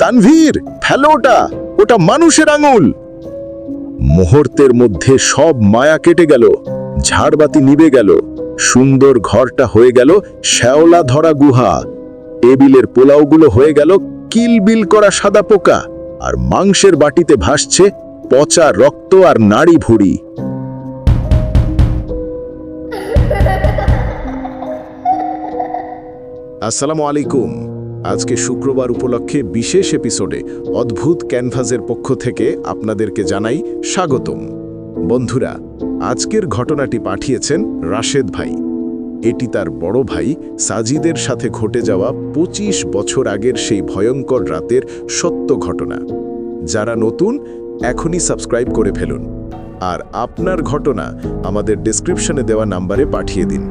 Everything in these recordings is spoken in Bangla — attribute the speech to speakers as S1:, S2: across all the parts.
S1: তানভীর, ফেলো ওটা, ওটা মানুষের আঙুল। মুহূর্তের মধ্যে সব মায়া কেটে গেল, ঝাড়বাতি নিভে গেল, সুন্দর ঘরটা হয়ে গেল শ্যাওলা ধরা গুহা। টেবিলের পোলাওগুলো হয়ে গেল কিলবিল করা সাদা পোকা, আর মাংসের বাটিতে ভাসছে পচা রক্ত আর নাড়ি ভুড়ি। আসসালামু আলাইকুম। আজকে শুক্রবার উপলক্ষে বিশেষ এপিসোডে অদ্ভুত ক্যানভাসের পক্ষ থেকে আপনাদেরকে জানাই স্বাগতম। বন্ধুরা, আজকের ঘটনাটি পাঠিয়েছেন রাশেদ ভাই। এটি তার বড় ভাই সাজিদের সাথে ঘটে যাওয়া 25 বছর আগের সেই ভয়ঙ্কর রাতের সত্য ঘটনা। যারা নতুন, এখনই সাবস্ক্রাইব করে ফেলুন, আর আপনার ঘটনা আমাদের ডেসক্রিপশনে দেওয়া নাম্বারে পাঠিয়ে দিন।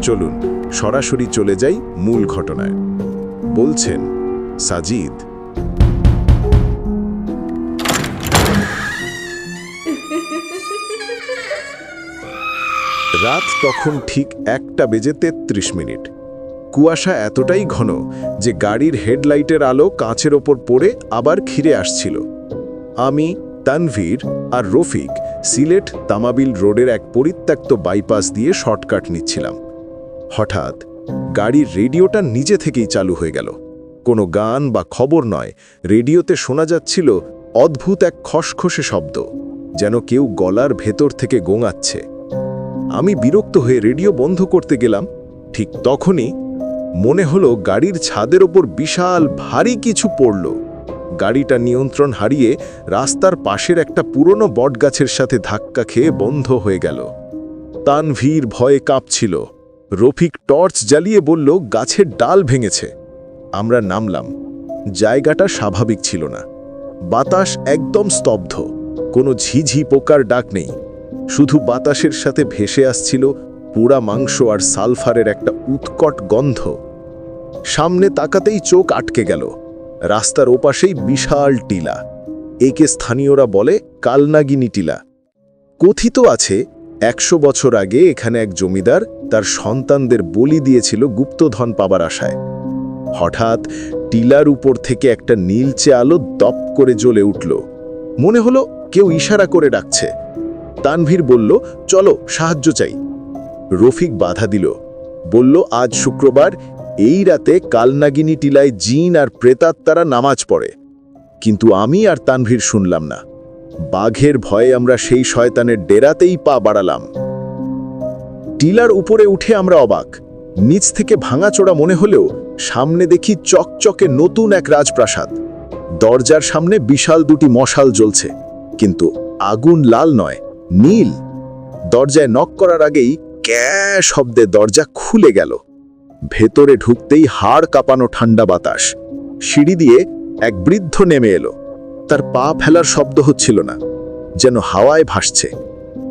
S1: চলুন সরাসরি চলে যাই মূল ঘটনায়। বলছেন সাজিদ। রাত তখন ঠিক 1:33। কুয়াশা এতটাই ঘন যে গাড়ির হেডলাইটের আলো কাঁচের ওপর পড়ে আবার ফিরে আসছিল। আমি, তানভীর আর রফিক সিলেট তামাবিল রোডের এক পরিত্যক্ত বাইপাস দিয়ে শর্টকাট নিচ্ছিলাম। হঠাৎ গাড়ির রেডিওটা নিজে থেকেই চালু হয়ে গেল। কোনো গান বা খবর নয়, রেডিওতে শোনা যাচ্ছিল অদ্ভুত এক খসখসে শব্দ, যেন কেউ গলার ভেতর থেকে গোঙাচ্ছে। আমি বিরক্ত হয়ে রেডিও বন্ধ করতে গেলাম। ঠিক তখনই মনে হলো গাড়ির ছাদের ওপর বিশাল ভারী কিছু পড়ল। গাড়িটা নিয়ন্ত্রণ হারিয়ে রাস্তার পাশের একটা পুরনো বটগাছের সাথে ধাক্কা খেয়ে বন্ধ হয়ে গেল। তানভীর ভয়ে কাঁপছিল। রফিক টর্চ জ্বালিয়ে বলল গাছের ডাল ভেঙেছে। আমরা নামলাম। জায়গাটা স্বাভাবিক ছিল না। বাতাস একদম স্তব্ধ, কোনো ঝিঝি পোকার ডাক নেই। শুধু বাতাসের সাথে ভেসে আসছিল পোড়া মাংস আর সালফারের একটা উৎকট গন্ধ। সামনে তাকাতেই চোখ আটকে গেল। রাস্তার ওপাশেই বিশাল টিলা। একে স্থানীয়রা বলে কালনাগিনী টিলা। কথিত আছে 100 বছর আগে এখানে এক জমিদার তার সন্তানদের বলি দিয়েছিল গুপ্তধন পাবার আশায়। হঠাৎ টিলার উপর থেকে একটা নীলচে আলো দপ করে জ্বলে উঠল। মনে হলো কেউ ইশারা করে ডাকছে। তানভীর বলল, চলো, সাহায্য চাই। রফিক বাধা দিল, বলল, আজ শুক্রবার, এই রাতে কালনাগিনী টিলায় জিন আর প্রেতাত্মারা নামাজ পড়ে। কিন্তু আমি আর তানভীর শুনলাম না। বাঘের ভয়ে আমরা সেই শয়তানের ডেরাতেই পা বাড়ালাম। টিলার উপরে উঠে আমরা অবাক। নিচ থেকে ভাঙাচোরা মনে হলেও সামনে দেখি চকচকে নতুন এক রাজপ্রাসাদ। দরজার সামনে বিশাল দুটি মশাল জ্বলছে, কিন্তু আগুন লাল নয়, নীল। দরজায় নক করার আগেই ক্যাঁ শব্দে দরজা খুলে গেল। ভেতরে ঢুকতেই হাড় কাঁপানো ঠান্ডা বাতাস। সিঁড়ি দিয়ে এক বৃদ্ধ নেমে এলো। তার পা ফেলার শব্দ হচ্ছিল না, যেন হাওয়ায় ভাসছে।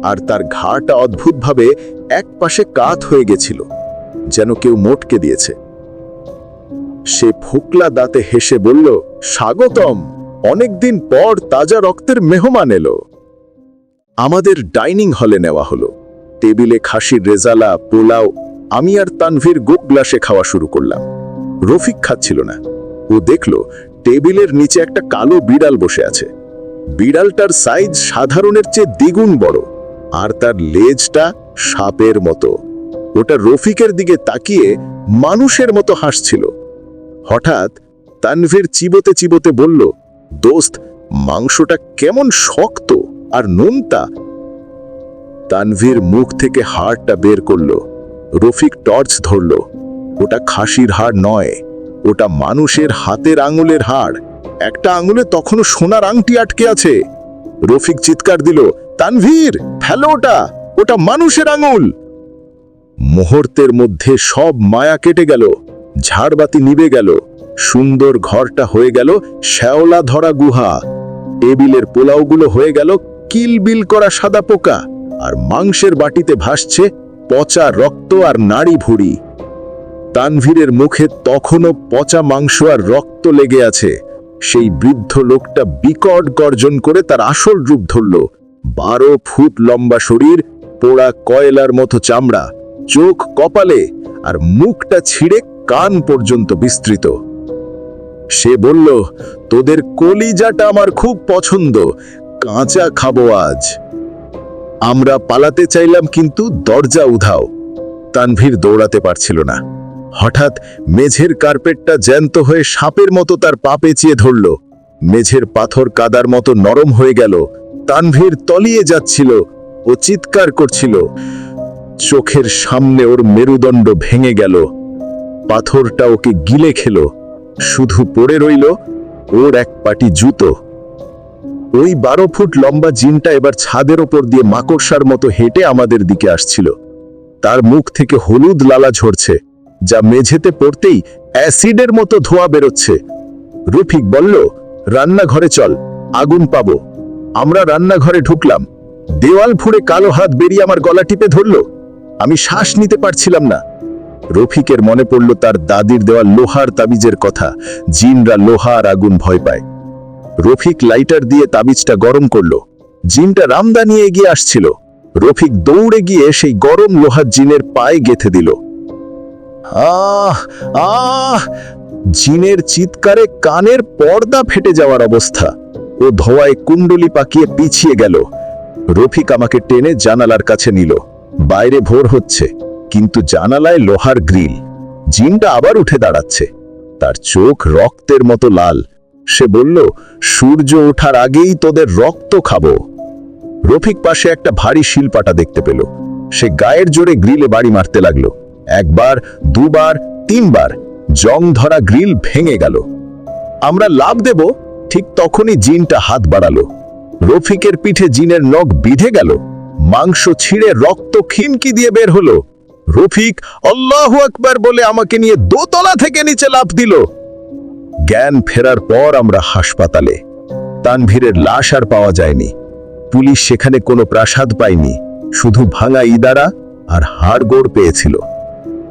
S1: আর তার ঘাড়টা অদ্ভুতভাবে এক পাশে কাত হয়ে গেছিল, যেন কেউ মোটকে দিয়েছে। সে ফোকলা দাঁতে হেসে বলল, স্বাগতম, অনেকদিন পর তাজা রক্তের মেহমান এলো। আমাদের ডাইনিং হলে নেওয়া হলো। টেবিলে খাসির রেজালা, পোলাও। আমি আর তানভীর গোপ গ্লাসে খাওয়া শুরু করলাম। রফিক খাচ্ছিল না। ও দেখল টেবিলের নিচে একটা কালো বিড়াল বসে আছে। বিড়ালটার সাইজ সাধারণের চেয়ে দ্বিগুণ বড়, আর তার লেজটা সাপের মতো। ওটা রফিকের দিকে তাকিয়ে মানুষের মতো হাসছিল। হঠাৎ তানভীর চিবোতে চিবোতে বলল, দোস্ত, মাংসটা কেমন শক্ত আর নোনতা। তানভীর মুখ থেকে হাড়টা বের করল। রফিক টর্চ ধরল। ওটা খাসির হাড় নয়, ওটা মানুষের হাতের আঙুলের হাড়। একটা আঙুলে তখনও সোনার আংটি আটকে আছে। রফিক চিৎকার দিল, তানভীর, ফেলো ওটা, ওটা মানুষের আঙুল। মুহূর্তের মধ্যে সব মায়া কেটে গেল, ঝাড়বাতি নিভে গেল, সুন্দর ঘরটা হয়ে গেল শ্যাওলা ধরা গুহা। টেবিলের পোলাওগুলো হয়ে গেল কিলবিল করা সাদা পোকা, আর মাংসের বাটিতে ভাসছে পচা রক্ত আর নাড়ি ভুড়ি। তানভীরের মুখে তখনও পচা মাংস আর রক্ত লেগে আছে। সেই বৃদ্ধ লোকটা বিকট গর্জন করে তার আসল রূপ ধরল। 12 ফুট লম্বা শরীর, পোড়া কয়লার মতো চামড়া, চোখ কপালে, আর মুখটা ছিঁড়ে কান পর্যন্ত বিস্তৃত। সে বলল, তোদের কলিজাটা আমার খুব পছন্দ, কাঁচা খাবো আজ। আমরা পালাতে চাইলাম কিন্তু দরজা উধাও। তানভীর দৌড়াতে পারছিল না। হঠাৎ মেঝের কার্পেটটা জ্যান্ত হয়ে সাপের মতো তার পা পেঁচিয়ে ধরল। মেঝের পাথর কাদার মতো নরম হয়ে গেল। তানভীর তলিয়ে যাচ্ছিল। ও চিৎকার করছিল। চোখের সামনে ওর মেরুদণ্ড ভেঙে গেল। পাথরটা ওকে গিলে খেল। শুধু পড়ে রইল ওর এক পাটি জুতো। ওই 12 ফুট লম্বা জিনটা এবার ছাদের ওপর দিয়ে মাকড়সার মতো হেঁটে আমাদের দিকে আসছিল। তার মুখ থেকে হলুদ লালা ঝরছে, যা মেঝেতে পড়তেই অ্যাসিডের মতো ধোঁয়া বেরোচ্ছে। রফিক বলল, রান্নাঘরে চল, আগুন পাবো। আমরা রান্নাঘরে ঢুকলাম। দেওয়াল ফুঁড়ে কালো হাত বেরিয়ে আমার গলা টিপে ধরল। আমি শ্বাস নিতে পারছিলাম না। রফিকের মনে পড়ল তার দাদির দেওয়া লোহার তাবিজের কথা, জিনরা লোহা আর আগুন ভয় পায়। রফিক লাইটার দিয়ে তাবিজটা গরম করলো। জিনটা রামদা নিয়ে এগিয়ে আসছিল। রফিক দৌড়ে গিয়ে সেই গরম লোহার জিনের পায়ে গেঁথে দিল। আহ আহ! জিনের চিৎকারে কানের পর্দা ফেটে যাওয়ার অবস্থা। ও ধোঁয়ায় কুণ্ডলি পাকিয়ে পিছিয়ে গেল। রফিক আমাকে টেনে জানালার কাছে নিল। বাইরে ভোর হচ্ছে, কিন্তু জানালায় লোহার গ্রিল। জিনটা আবার উঠে দাঁড়াচ্ছে। তার চোখ রক্তের মতো লাল। সে বলল, সূর্য ওঠার আগেই তোদের রক্ত খাবো। রফিক পাশে একটা ভারী শিলপাটা দেখতে পেল। সে গায়ের জোরে গ্রিলে বাড়ি মারতে লাগলো। একবার, দুবার, তিনবার। জং ধরা গ্রিল ভেঙে গেল। আমরা লাফ দেব, ঠিক তখনই জিনটা হাত বাড়ালো। রফিকের পিঠে জিনের নখ বিঁধে গেল। মাংস ছিঁড়ে রক্ত খিনকি দিয়ে বের হলো। রফিক আল্লাহু আকবার বলে আমাকে নিয়ে দোতলা থেকে নিচে লাফ দিল। জ্ঞান ফেরার পর আমরা হাসপাতালে। তানভীরের লাশ আর পাওয়া যায়নি। পুলিশ সেখানে কোনো প্রাসাদ পায়নি, শুধু ভাঙা ইদারা আর হাড়গোড় পেয়েছিল।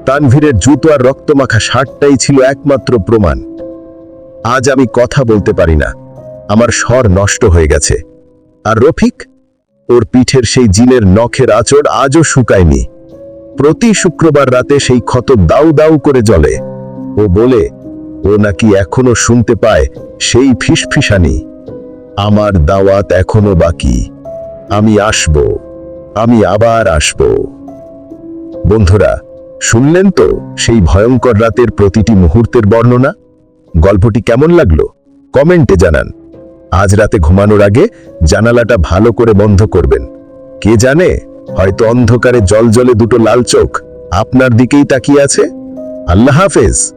S1: তানভীরের জুতো আর রক্তমাখা শার্টটাই ছিল একমাত্র প্রমাণ। আজ আমি কথা বলতে পারি না, আমার স্বর নষ্ট হয়ে গেছে। আর রফিক, ওর পিঠের সেই জিনের নখের আঁচড় আজও শুকায়নি। প্রতি শুক্রবার রাতে সেই ক্ষত দাউ দাউ করে জ্বলে। ও বলে, ও নাকি এখনো শুনতে পায় সেই ফিসফিসানি। আমার দাওয়াত এখনো বাকি, আমি আসব, আমি আবার আসব। বন্ধুরা, শুনলেন তো সেই ভয়ঙ্কর রাতের প্রতিটি মুহূর্তের বর্ণনা? গল্পটি কেমন লাগলো কমেন্টে জানান। আজ রাতে ঘুমানোর আগে জানালাটা ভালো করে বন্ধ করবেন। কে জানে, হয়তো অন্ধকারে জলজলে দুটো লাল চোখ আপনার দিকেই তাকিয়ে আছে। আল্লাহ হাফেজ।